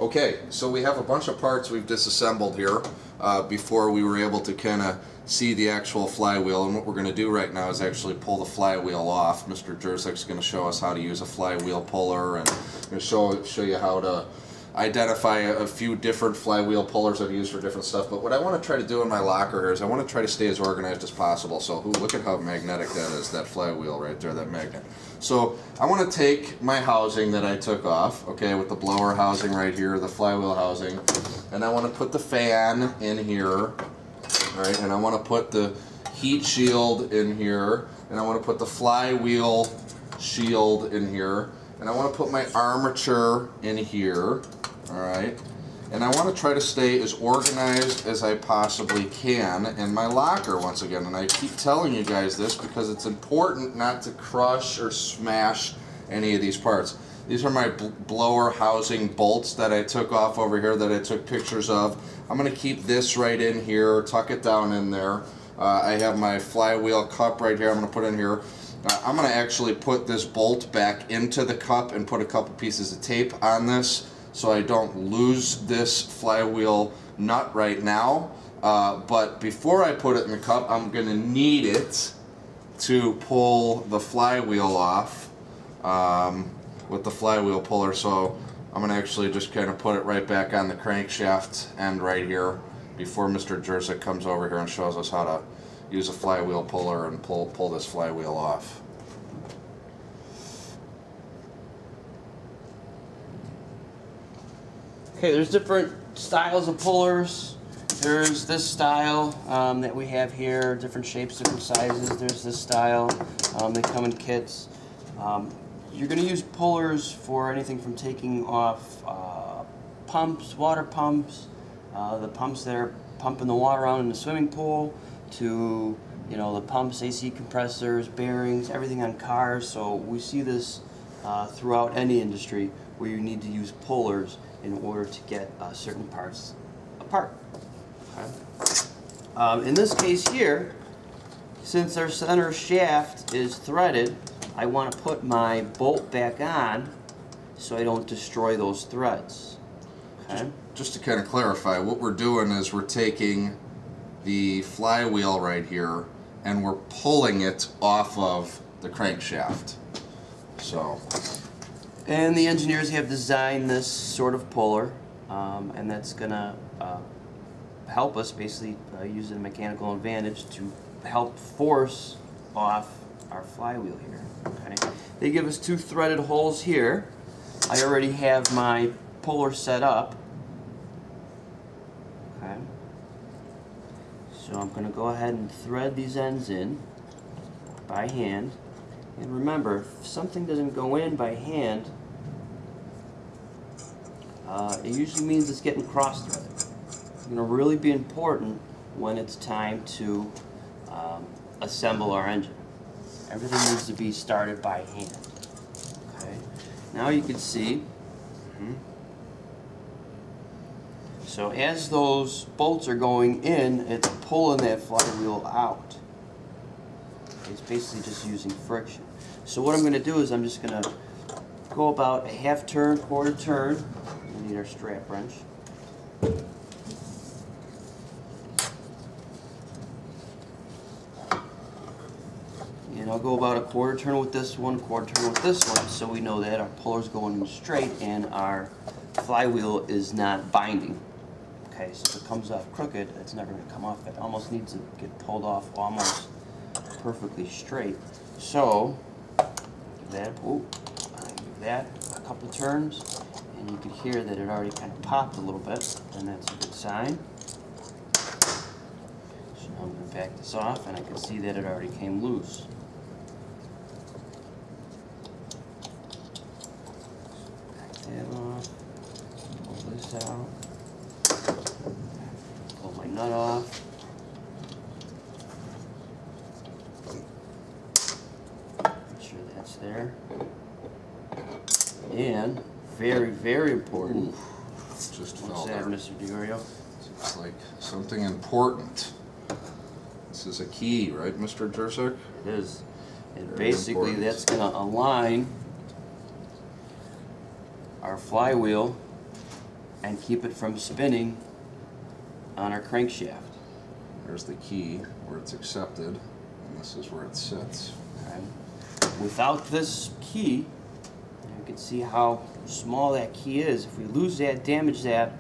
Okay, so we have a bunch of parts we've disassembled here before we were able to kind of see the actual flywheel, and what we're going to do right now is actually pull the flywheel off. Mr. Jerzik's going to show us how to use a flywheel puller, and I'm going to show you how to identify a few different flywheel pullers I've used for different stuff. But what I want to try to do in my locker here is I want to try to stay as organized as possible. So look at how magnetic that is, that flywheel right there, that magnet. So I want to take my housing that I took off, okay, with the blower housing right here, the flywheel housing, and I want to put the fan in here, right, and I want to put the heat shield in here, and I want to put the flywheel shield in here, and I want to put my armature in here, alright, and I want to try to stay as organized as I possibly can in my locker once again. And I keep telling you guys this because it's important not to crush or smash any of these parts. These are my blower housing bolts that I took off over here that I took pictures of. I'm going to keep this right in here, tuck it down in there. I have my flywheel cup right here I'm going to put in here. I'm going to actually put this bolt back into the cup and put a couple pieces of tape on this so I don't lose this flywheel nut right now. But before I put it in the cup, I'm going to need it to pull the flywheel off with the flywheel puller. So I'm going to actually just kind of put it right back on the crankshaft end right here before Mr. Jerzik comes over here and shows us how to use a flywheel puller and pull this flywheel off. Okay, there's different styles of pullers. There's this style that we have here, different shapes, different sizes. There's this style. They come in kits. You're going to use pullers for anything from taking off pumps, water pumps, the pumps that are pumping the water out in the swimming pool, to the pumps, AC compressors, bearings, everything on cars. So we see this throughout any industry where you need to use pullers in order to get certain parts apart. Okay. In this case here, since our center shaft is threaded, I want to put my bolt back on so I don't destroy those threads. Okay. Just to kind of clarify, what we're doing is we're taking the flywheel right here and we're pulling it off of the crankshaft. So, and the engineers have designed this sort of puller, and that's gonna help us basically use a mechanical advantage to help force off our flywheel here. Okay. They give us two threaded holes here. I already have my puller set up. Okay. So I'm going to go ahead and thread these ends in by hand. And remember, if something doesn't go in by hand, it usually means it's getting cross-threaded. It's going to really be important when it's time to assemble our engine. Everything needs to be started by hand. Okay. Now you can see. So as those bolts are going in, it's pulling that flywheel out. It's basically just using friction. So what I'm going to do is I'm just going to go about a half turn, quarter turn. We need our strap wrench. And I'll go about a quarter turn with this one, quarter turn with this one, so we know that our puller's going straight and our flywheel is not binding. Okay, so if it comes off crooked, it's never going to come off. It almost needs to get pulled off almost perfectly straight. So, give that a couple turns, and you can hear that it already kind of popped a little bit, and that's a good sign. So now I'm going to back this off, and I can see that it already came loose. Back that off, pull this out. Pull my nut off. Make sure that's there. And very, very important. Just what's that, Mr. DiGorio? It's like something important. This is a key, right, Mr. Jerzik? It is. And basically, that's going to align our flywheel and keep it from spinning on our crankshaft. There's the key where it's accepted, and this is where it sits. Okay. Without this key, you can see how small that key is. If we lose that, damage that,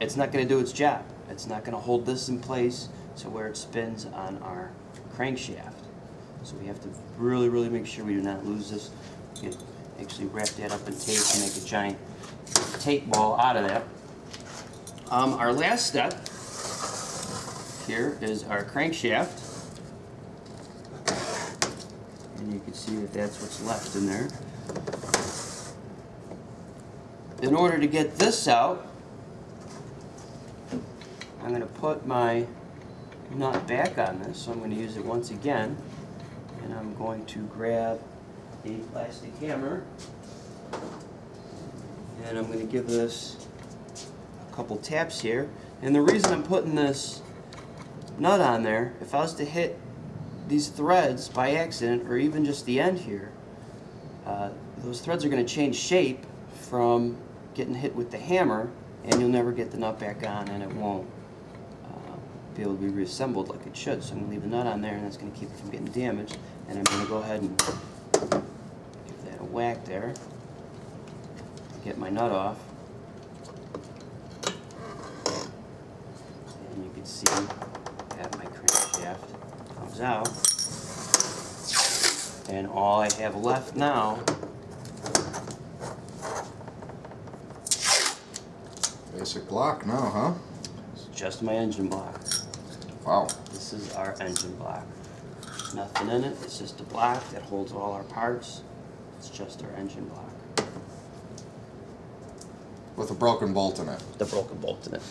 it's not going to do its job. It's not going to hold this in place so where it spins on our crankshaft. So we have to really, really make sure we do not lose this. We can actually wrap that up in tape and make a giant tape ball out of that. Our last step here is our crankshaft. And you can see that that's what's left in there. In order to get this out, I'm going to put my nut back on this, so I'm going to use it once again, and I'm going to grab a plastic hammer, and I'm going to give this a couple taps here. And the reason I'm putting this nut on there, if I was to hit these threads by accident, or even just the end here, those threads are going to change shape from getting hit with the hammer, and you'll never get the nut back on, and it won't be able to be reassembled like it should. So I'm going to leave the nut on there, and that's going to keep it from getting damaged. And I'm going to go ahead and give that a whack there, get my nut off. And you can see that my crankshaft comes out. And all I have left now Basic block now, huh? is just my engine block. Wow. This is our engine block. Nothing in it, it's just a block that holds all our parts. It's just our engine block. With a broken bolt in it. The broken bolt in it.